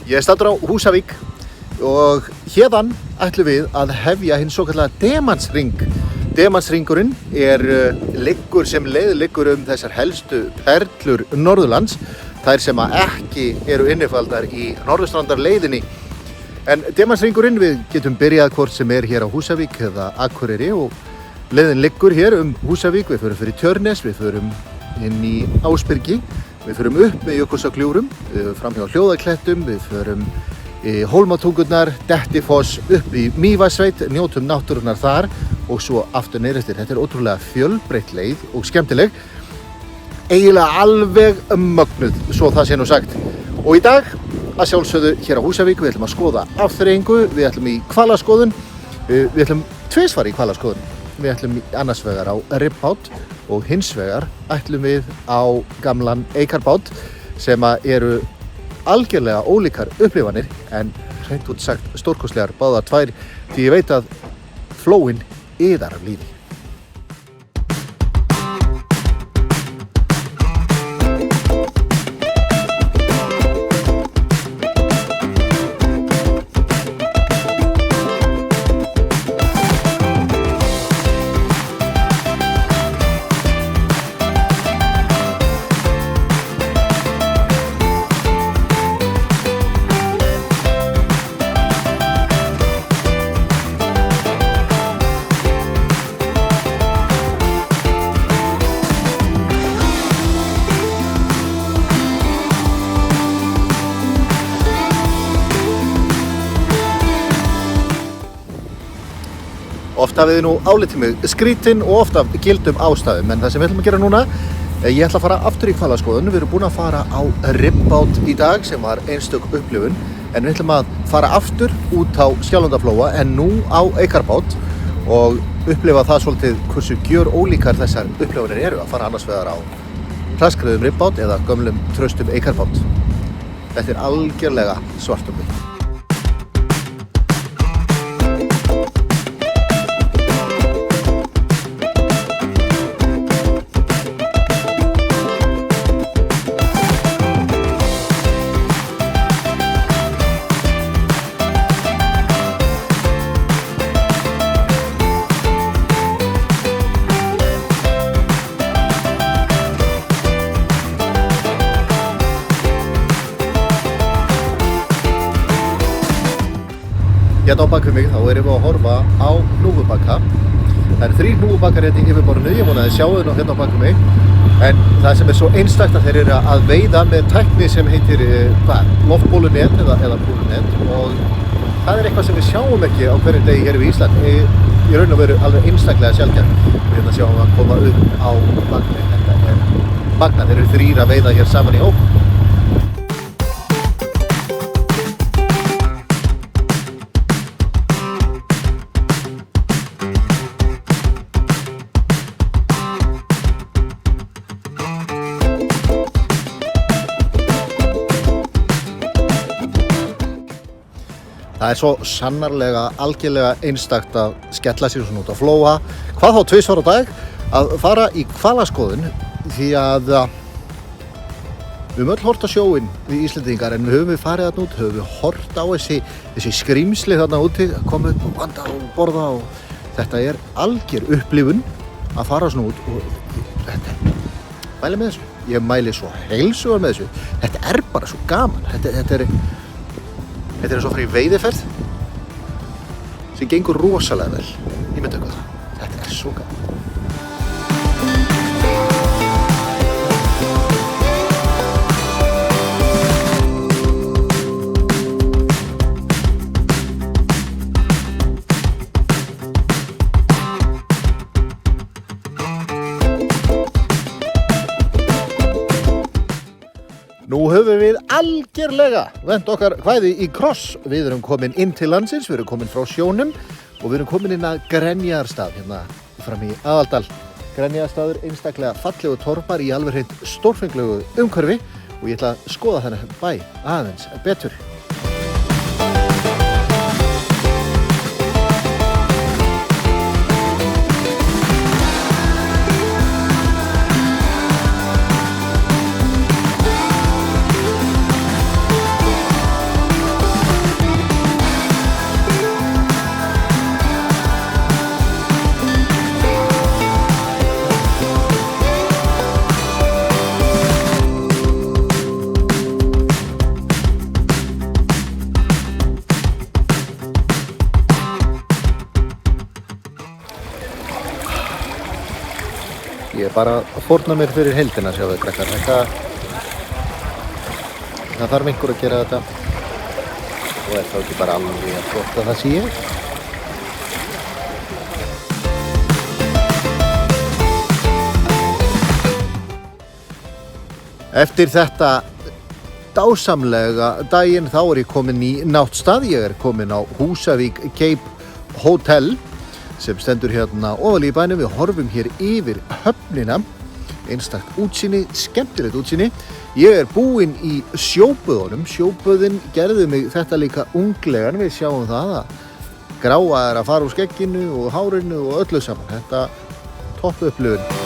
Ég er staddur á Húsavík og hérðan ætlum við að hefja hinn svokallaða Demansring. Demansringurinn liggur sem leið liggur þessar helstu perlur Norðurlands, þær sem ekki eru innifaldar í Norðurstrandarleiðinni. En Demansringurinn, við getum byrjað hvort sem hér á Húsavík eða Akureyri og leiðin liggur hér Húsavík, við förum fyrir Tjörnes, við förum inn í Ásbyrgi, við förum upp með Jökulsárgljúfrum, við förum fram hjá Hljóðaklettum, við förum í Hólmatungurnar, Dettifoss, upp í Mývatnssveit, njótum náttúrunnar þar og svo aftur niður eftir. Þetta ótrúlega fjölbreytt leið og skemmtileg, eiginlega alveg mögnuð, svo það sé nú sagt. Og í dag, að sjálfsögðu hér á Húsavík, við ætlum að skoða afþreyingu, við ætlum í hvalaskoðun, við ætlum tvisvar í hvalaskoðun. Við ætlum annars vegar á ribbát og hins vegar ætlum við á gamlan eikarbát sem eru algjörlega ólíkar upplifanir en hreint út sagt stórkostlegar báðar tvær því ég veit að flóin iðar af lífi. Oft hafið þið nú álitið mig skrítinn og oft af gildum ástæðum, en það sem við ætlum að gera núna, ég ætla að fara aftur í hvalaskoðun. Við erum búin að fara á ribbát í dag sem var einstök upplifun, en við ætlum að fara aftur út á Skjálfandaflóa en nú á eikarbát og upplifa það svolítið hversu gjörólíkar þessar upplifunir eru að fara annars vegar á hraðskreiðum ribbát eða gömlum traustum eikarbát. Þetta algjörlega svart um mig. Hérna á bakvið mig þá erum við að horfa á hnúfubaka. Það eru 3 hnúfubakar hérna í yfirborðinu, ég vona að þið sjáu þau hérna á bakvið mig. En það sem svo einstakt að þeir eru að veiða með tækni sem heitir loftbólunet eða bólunet og það eitthvað sem við sjáum ekki á hverjum degi hér við Ísland. Í raun og veru alveg einstaklega sjaldgæft. Hérna sjáum við að koma upp á bakvið. Þetta magnað, þeir eru 3 að veiða hér saman í hóp. Það svo sannarlega algjörlega einstakt að skella sér svona út á flóa, hvað þá tvisvar á dag, að fara í hvalaskoðun því að við höfum öll hort á sjóinn við Íslendingar en höfum við farið þarna út, höfum við hort á þessi skrýmsli þarna úti, koma upp og vanda og borða og þetta algjör upplifun að fara svona út og þetta mæli með þessu. Ég mæli svo heilsugar með þessu. Þetta bara svo gaman. Þetta svo fyrir veiðiferð sem gengur rosalega vel. Ég myndi eitthvað það. Þetta svo gaman. Nú höfum við algjörlega vent okkar kvæði í kross. Við erum komin inn til landsins, við erum komin frá sjónum og við erum komin inn að Grenjaðarstað hérna fram í Aðaldal. Grenjaðarstaður einstaklega fallegu torfar í alveg hreint stórfenglegu umhverfi og ég ætla að skoða þennan bæ aðeins betur. Ég er bara að fórna mér fyrir heildina, sjáðu krakkar. Það þarf einhver að gera þetta. Og er þá ekki bara alveg að gott að það sé ég. Eftir þetta dásamlega daginn þá er ég komin í náttstað. Ég er komin á Húsavík Cape Hotel sem stendur hérna ofan í bænum. Við horfum hér yfir höfnina. Einstakt útsýni, skemmtilegt útsýni. Ég er búinn í sjóböðunum. Sjóböðin gerðu mig þetta líka unglegan. Við sjáum það að gráa er að fara úr skegginu og hárinu og öllu saman. Þetta topp upplifun.